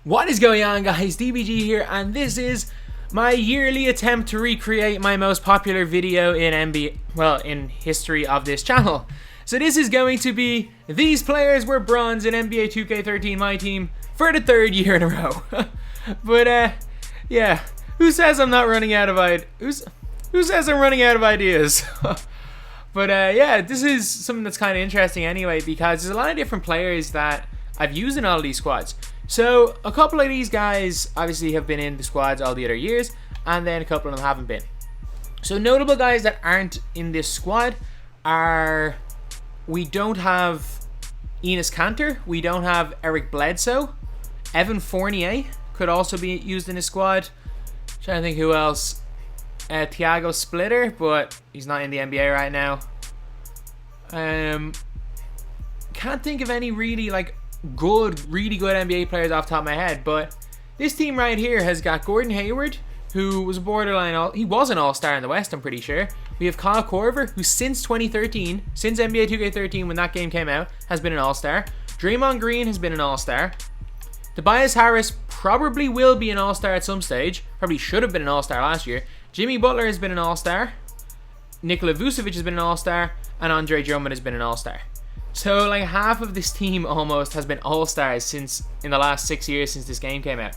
What is going on, guys? DBG here, and this is my yearly attempt to recreate my most popular video in NBA, well, in history of this channel. So this is going to be these players were bronze in NBA 2K13 MyTEAM for the third year in a row. But yeah, who says I'm not running out of ideas? Who says I'm running out of ideas? But yeah, this is something that's kind of interesting anyway, because there's a lot of different players that I've used in all of these squads. So a couple of these guys obviously have been in the squads all the other years, and then a couple of them haven't been. So notable guys that aren't in this squad are, we don't have Enes Kanter, we don't have Eric Bledsoe, Evan Fournier could also be used in this squad. Trying to think who else. Thiago Splitter, but he's not in the NBA right now. Can't think of any really really good NBA players off the top of my head, but this team right here has got Gordon Hayward, who was a borderline he was an all-star in the West, I'm pretty sure. We have KORVER, who since 2013, since NBA 2K13 when that game came out, has been an all-star. Draymond Green has been an all-star. Tobias Harris probably will be an all-star at some stage. Probably should have been an all-star last year. Jimmy Butler has been an all-star. Nikola Vucevic has been an all-star, and Andre Drummond has been an all-star. So like half of this team almost has been all-stars since in the last 6 years since this game came out.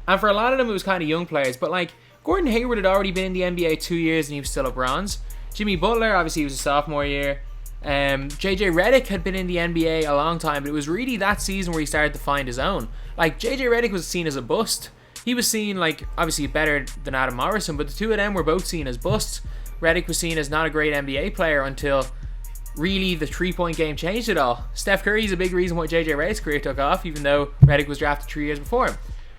And for a lot of them it was kind of young players, but like Gordon Hayward had already been in the NBA 2 years and he was still a bronze. Jimmy Butler, obviously he was a sophomore year. JJ Redick had been in the NBA a long time, but it was really that season where he started to find his own. Like JJ Redick was seen as a bust. He was seen like obviously better than Adam Morrison, but the two of them were both seen as busts. Redick was seen as not a great NBA player until really the three-point game changed it all. Steph Curry's a big reason why JJ Redick's career took off, even though Redick was drafted 3 years before him.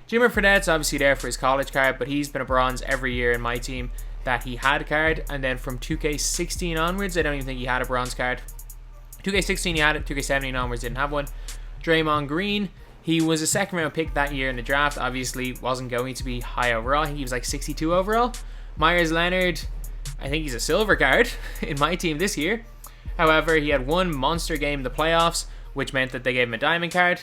Jimmer Fredette's obviously there for his college card, but he's been a bronze every year in my team that he had a card, and then from 2K16 onwards, I don't even think he had a bronze card. 2K16 he had it, 2K17 onwards didn't have one. Draymond Green, he was a second round pick that year in the draft, obviously wasn't going to be high overall. I think he was like 62 overall. Myers Leonard, I think he's a silver card in my team this year. However, he had one monster game in the playoffs, which meant that they gave him a diamond card.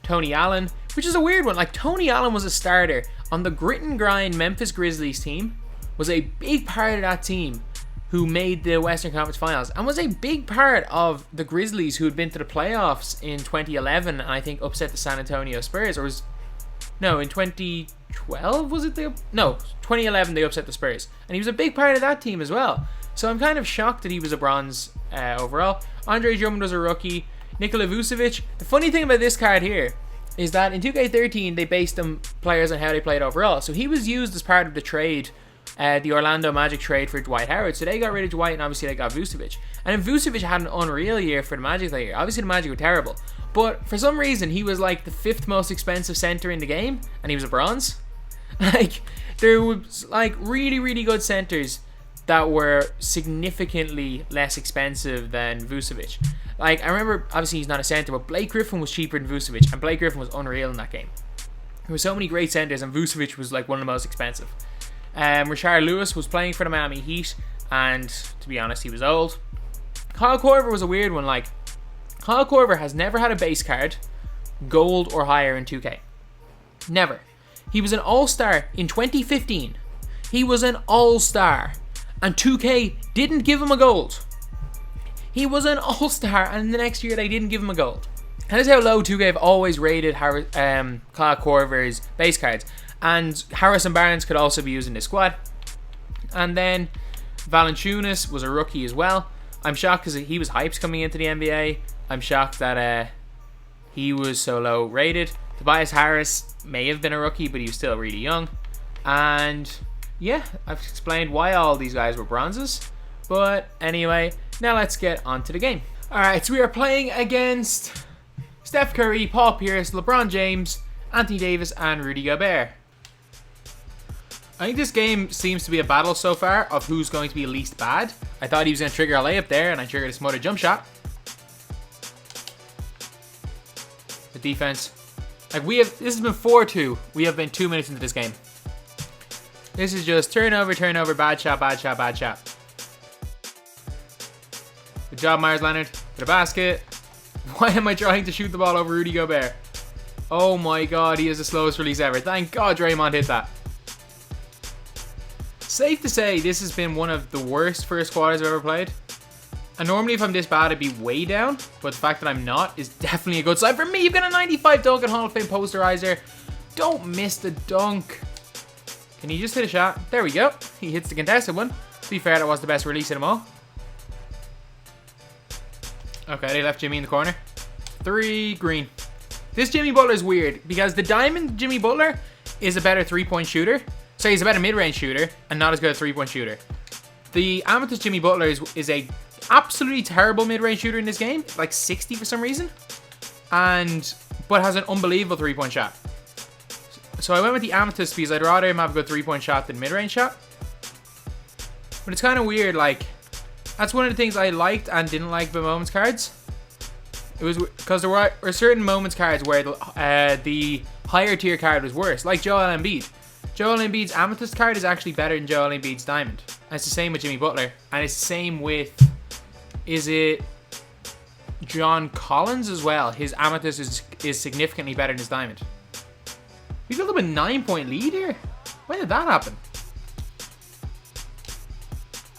Tony Allen, which is a weird one. Like, Tony Allen was a starter on the grit and grind Memphis Grizzlies team, was a big part of that team who made the Western Conference Finals, and was a big part of the Grizzlies who had been to the playoffs in 2011, and I think upset the San Antonio Spurs, or was... No, in 2012, was it? 2011 they upset the Spurs, and he was a big part of that team as well. So I'm kind of shocked that he was a bronze overall. Andre Drummond was a rookie. Nikola Vucevic. The funny thing about this card here is that in 2K13 they based them players on how they played overall. So he was used as part of the trade, the Orlando Magic trade for Dwight Howard. So they got rid of Dwight and obviously they got Vucevic. And then Vucevic had an unreal year for the Magic that year. Obviously the Magic were terrible, but for some reason he was like the 5th most expensive center in the game, and he was a bronze. Like, there was like really good centers that were significantly less expensive than Vucevic. Like, I remember, obviously he's not a center, but Blake Griffin was cheaper than Vucevic, and Blake Griffin was unreal in that game. There were so many great centers, and Vucevic was like one of the most expensive. Rashard Lewis was playing for the Miami Heat, and to be honest, he was old. KORVER was a weird one. Like, KORVER has never had a base card, gold or higher in 2K. Never. He was an all-star in 2015. He was an all-star. And 2K didn't give him a gold. He was an all-star, and the next year they didn't give him a gold. That is how low 2K have always rated KORVER's base cards. And Harrison Barnes could also be used in this squad. And then Valenciunas was a rookie as well. I'm shocked because he was hyped coming into the NBA. I'm shocked that he was so low rated. Tobias Harris may have been a rookie, but he was still really young. And yeah, I've explained why all these guys were bronzes. But anyway, now let's get on to the game. Alright, so we are playing against Steph Curry, Paul Pierce, LeBron James, Anthony Davis, and Rudy Gobert. I think this game seems to be a battle so far of who's going to be least bad. I thought he was going to trigger a layup there, and I triggered a smothered jump shot. The defense. Like, this has been 4-2. We have been 2 minutes into this game. This is just turnover, bad shot. Good job, Myers Leonard. To the basket. Why am I trying to shoot the ball over Rudy Gobert? Oh my god, he has the slowest release ever. Thank god Draymond hit that. Safe to say, this has been one of the worst first quarters I've ever played. And normally if I'm this bad, I'd be way down. But the fact that I'm not is definitely a good sign for me. You've got a 95 dunk and Hall of Fame posterizer. Don't miss the dunk. Can he just hit a shot? There we go. He hits the contested one. To be fair, that was the best release in them all. Okay, they left Jimmy in the corner. 3, green. This Jimmy Butler is weird because the diamond Jimmy Butler is a better three-point shooter. So he's a better mid-range shooter and not as good a three-point shooter. The amethyst Jimmy Butler is a absolutely terrible mid-range shooter in this game, like 60 for some reason, but has an unbelievable three-point shot. So I went with the amethyst because I'd rather him have a good three-point shot than mid-range shot. But it's kind of weird, like, that's one of the things I liked and didn't like about moments cards. It was because there were certain moments cards where the higher tier card was worse, like Joel Embiid. Joel Embiid's amethyst card is actually better than Joel Embiid's diamond. And it's the same with Jimmy Butler. And it's the same with, is it John Collins as well? His amethyst is significantly better than his diamond. We built up a 9-point lead here. When did that happen?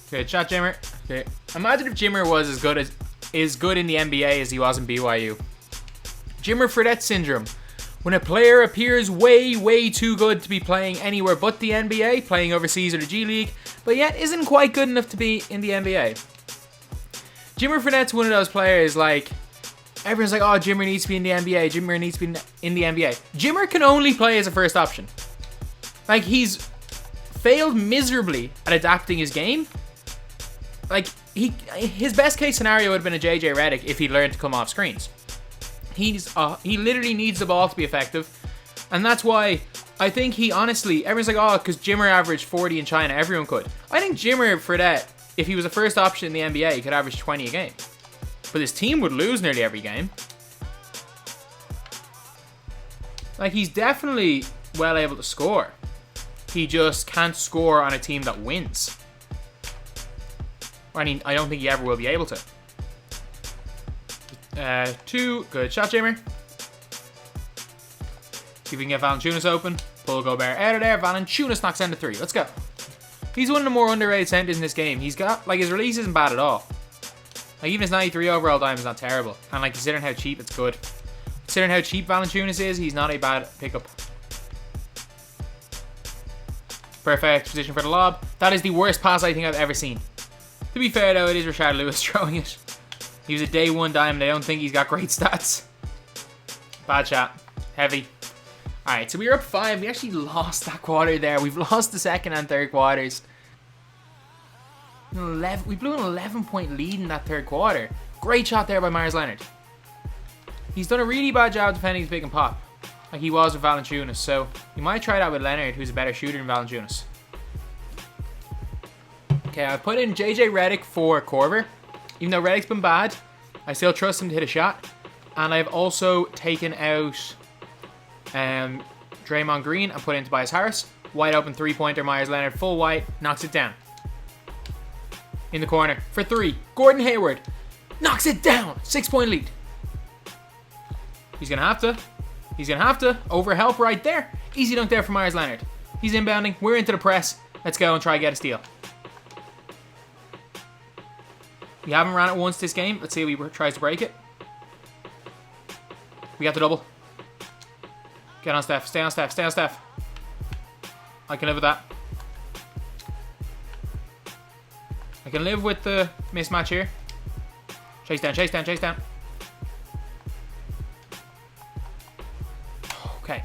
Okay, chat Jimmer. Okay. Imagine if Jimmer was as good in the NBA as he was in BYU. Jimmer Fredette syndrome. When a player appears way too good to be playing anywhere but the NBA, playing overseas or the G League, but yet isn't quite good enough to be in the NBA. Jimmer Fredette's one of those players, like, everyone's like, oh, Jimmer needs to be in the NBA, Jimmer needs to be in the NBA. Jimmer can only play as a first option. Like, he's failed miserably at adapting his game. Like, his best case scenario would have been a JJ Redick if he learned to come off screens. He literally needs the ball to be effective. And that's why I think he honestly, everyone's like, oh, because Jimmer averaged 40 in China, everyone could. I think Jimmer Fredette, if he was a first option in the NBA, he could average 20 a game. But his team would lose nearly every game. Like, he's definitely well able to score. He just can't score on a team that wins. I mean, I don't think he ever will be able to. 2, good shot, Jimmer. See if we can get Valenciunas open. Pull Gobert out of there. Valenciunas knocks down the 3. Let's go. He's one of the more underrated centers in this game. He's got, like, his release isn't bad at all. Like, even his 93 overall diamond is not terrible. And, like, considering how cheap, it's good. Considering how cheap Valenciunas is, he's not a bad pickup. Perfect position for the lob. That is the worst pass I think I've ever seen. To be fair, though, it is Rashard Lewis throwing it. He was a day 1 diamond. I don't think he's got great stats. Bad shot. Heavy. Alright, so we were up 5. We actually lost that quarter there. We've lost the second and third quarters. We blew an 11-point lead in that third quarter. Great shot there by Myers Leonard. He's done a really bad job defending his pick and pop, like he was with Valenciunas. So you might try that with Leonard, who's a better shooter than Valenciunas. Okay, I put in JJ Redick for Korver. Even though Redick's been bad, I still trust him to hit a shot. And I've also taken out Draymond Green and put in Tobias Harris. Wide open three-pointer, Myers Leonard, full white, knocks it down. In the corner for 3, Gordon Hayward knocks it down. 6-point lead. He's gonna have to over help right there. Easy dunk there for Myers Leonard. He's inbounding. We're into the press. Let's go and try and get a steal. We haven't ran it once this game. Let's see if he tries to break it. We got the double. Get on Steph. Stay on Steph. Stay on Steph. I can live with that. I can live with the mismatch here. Chase down, chase down, chase down. Okay.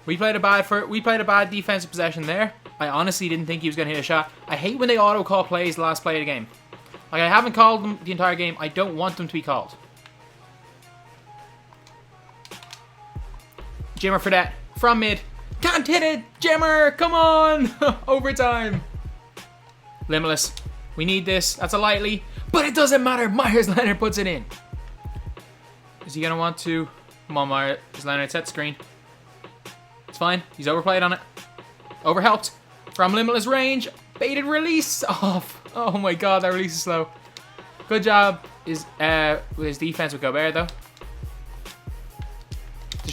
We played a bad defensive possession there. I honestly didn't think he was going to hit a shot. I hate when they auto-call plays the last play of the game. Like, I haven't called them the entire game. I don't want them to be called. Jimmer Fredette from mid. Can't hit it! Jimmer! Come on! Overtime. Limitless. We need this. That's a lightly. But it doesn't matter. Myers Leonard puts it in. Is he going to want to... Come on, Myers Leonard. Set screen. It's fine. He's overplayed on it. Overhelped. From limitless range. Baited release. Off. Oh my god, that release is slow. Good job with his defense with Gobert, though.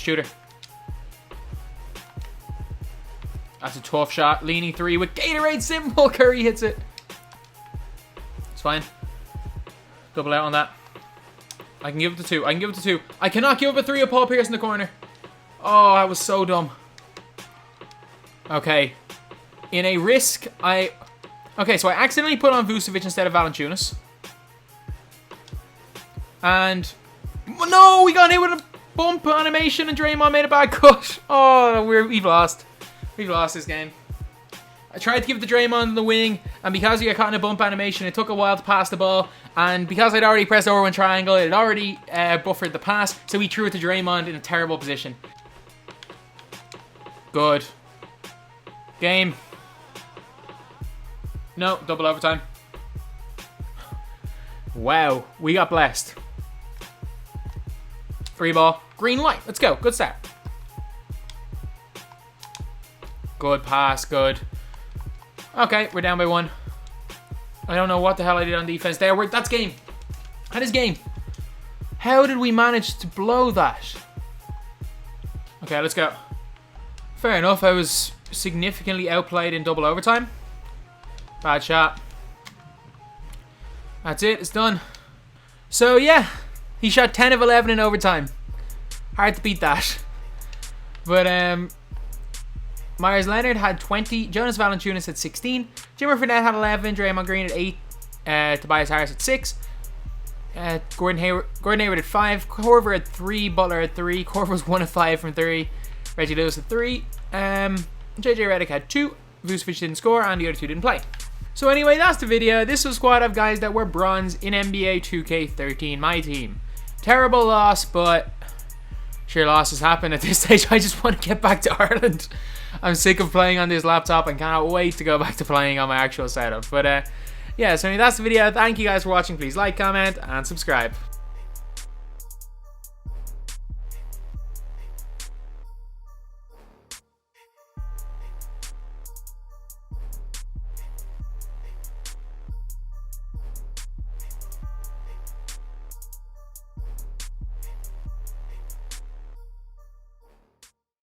shooter. That's a tough shot. Leaning 3 with Gatorade symbol. Curry hits it. It's fine. Double out on that. I can give it to 2. I can give it to 2. I cannot give up a 3 of Paul Pierce in the corner. Oh, I was so dumb. Okay. In a risk, okay, so I accidentally put on Vucevic instead of Valenciunas. And... no, we got hit with a bump animation and Draymond made a bad cut. Oh, we've lost. We've lost this game. I tried to give it to Draymond in the wing, and because we got caught in a bump animation, it took a while to pass the ball. And because I'd already pressed over one triangle, it had already buffered the pass, so he threw it to Draymond in a terrible position. Good. Game. No, double overtime. Wow, we got blessed. Free ball. Green light. Let's go. Good start. Good pass. Good. Okay, we're down by 1. I don't know what the hell I did on defense there. That's game. That is game. How did we manage to blow that? Okay, let's go. Fair enough. I was significantly outplayed in double overtime. Bad shot. That's it. It's done. So, yeah. He shot 10 of 11 in overtime. Hard to beat that. But, Myers Leonard had 20. Jonas Valenciunas had 16. Jimmer Fredette had 11. Draymond Green at 8. Tobias Harris at 6. Gordon Hayward at 5. KORVER at 3. Butler at 3. KORVER was 1 of 5 from 3. Reggie Lewis at 3. JJ Redick had 2. Vucevic didn't score, and the other 2 didn't play. So anyway, that's the video. This was a squad of guys that were bronze in NBA 2K13 MyTEAM. Terrible loss, but sure, losses happen at this stage. I just want to get back to Ireland. I'm sick of playing on this laptop and cannot wait to go back to playing on my actual setup. But yeah, so anyway, that's the video. Thank you guys for watching. Please like, comment, and subscribe.